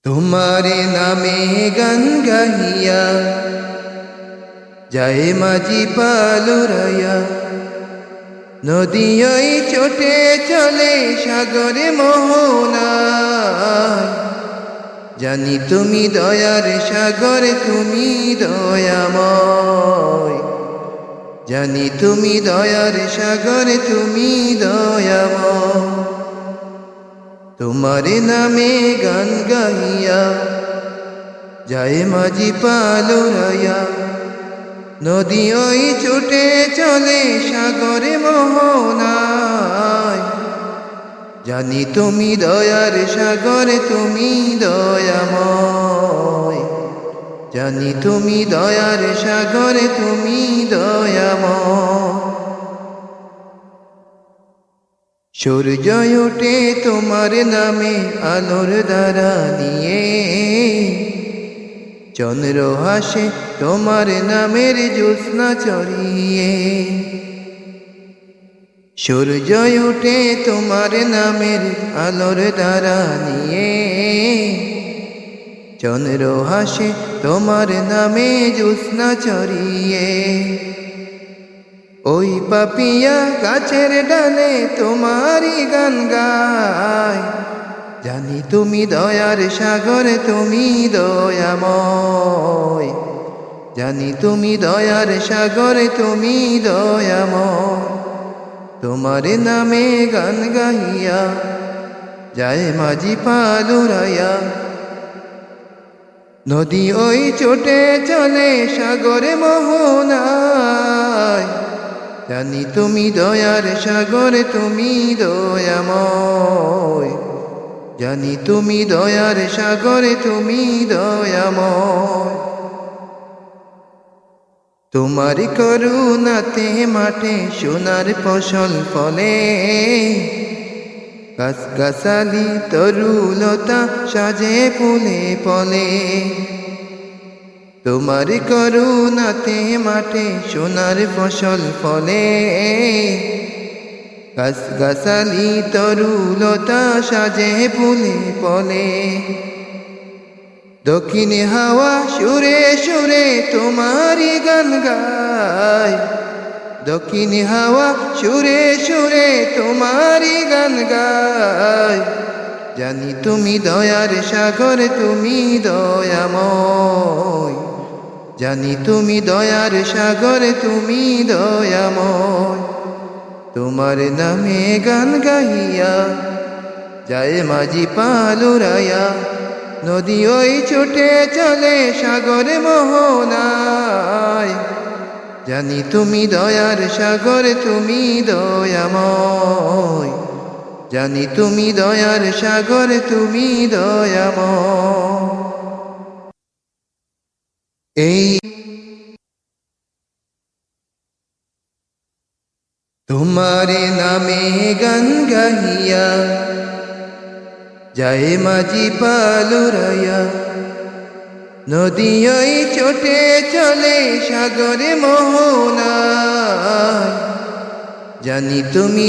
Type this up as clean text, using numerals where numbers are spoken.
তোমারে নামে গান গাহিয়া যায় মাঝি পালুরাইয়া, নদী ওই চোটে চলে সাগরে মোহনায়। জানি তুমি দয়ার সাগর, তুমি দয়াময়। জানি তুমি দয়ার সাগর, তুমি দয়াময়। তোমার নামে গান গাইয়া যায় মাঝি পালুরাইয়া, নদী ওই ছুটে চলে সাগরে মোহনায়। জানি তুমি দয়ার সাগর, তুমি দয়াময়। জানি তুমি দয়ার সাগর, তুমি দয়াময়। সূর্য ওঠে তোমার নামে আলোর দ্বারা নিয়ে, চন্দ্র হাসে তোমার নামের জ্যোৎস্না চড়িয়ে। সূর্য ওঠে তোমার নামের আলোর দ্বারা নিয়ে, চন্দ্র হাসে তোমার নামে জ্যোৎস্না চড়িয়ে। ওই পাপিয়া গাছের ডালে তোমারই গান গায়। জানি তুমি দয়ার সাগর, তুমি দয়াময়। জানি তুমি দয়ার সাগর, তুমি দয়াময়। তোমার নামে গান গাইয়া যায় মাঝি পালুরাইয়া, নদী ওই চোটে চলে সাগরে মোহনায়। জানি তুমি দয়ার সাগর, তুমি দয়াময়। জানি তুমি দয়ার সাগর, তুমি দয়াময়। তোমার করুণাতে মাঠে সোনার ফসল ফলে, গাছগাছালি তরুলতা সাজে ফুলে ফলে। তোমার করুণাতে মাঠে সোনার ফসল ফলে, গাছগাছালি তরুলতা সাজে ফুলে ফলে। দক্ষিণে হাওয়া সুরে সুরে তোমারই গান গায়। দক্ষিণে হাওয়া সুরে সুরে তোমারই গান গায়। জানি তুমি দয়ার সাগর, তুমি দয়াময়। জানি তুমি দয়ার সাগর, তুমি দয়াময়। তোমার নামে গান গাইয়া যায় মাঝি পালুরাইয়া, নদী ওই ছুটে চলে সাগরে মোহনায়। জানি তুমি দয়ার সাগর, তুমি দয়াময়। জানি তুমি দয়ার সাগর, তুমি দয়াময়। এই তোমার নামে গান গাহিয়া যায় মাঝি পালুরাইয়া, নদী ওই চোটে চলে সাগরে মোহনায়। জানি তুমি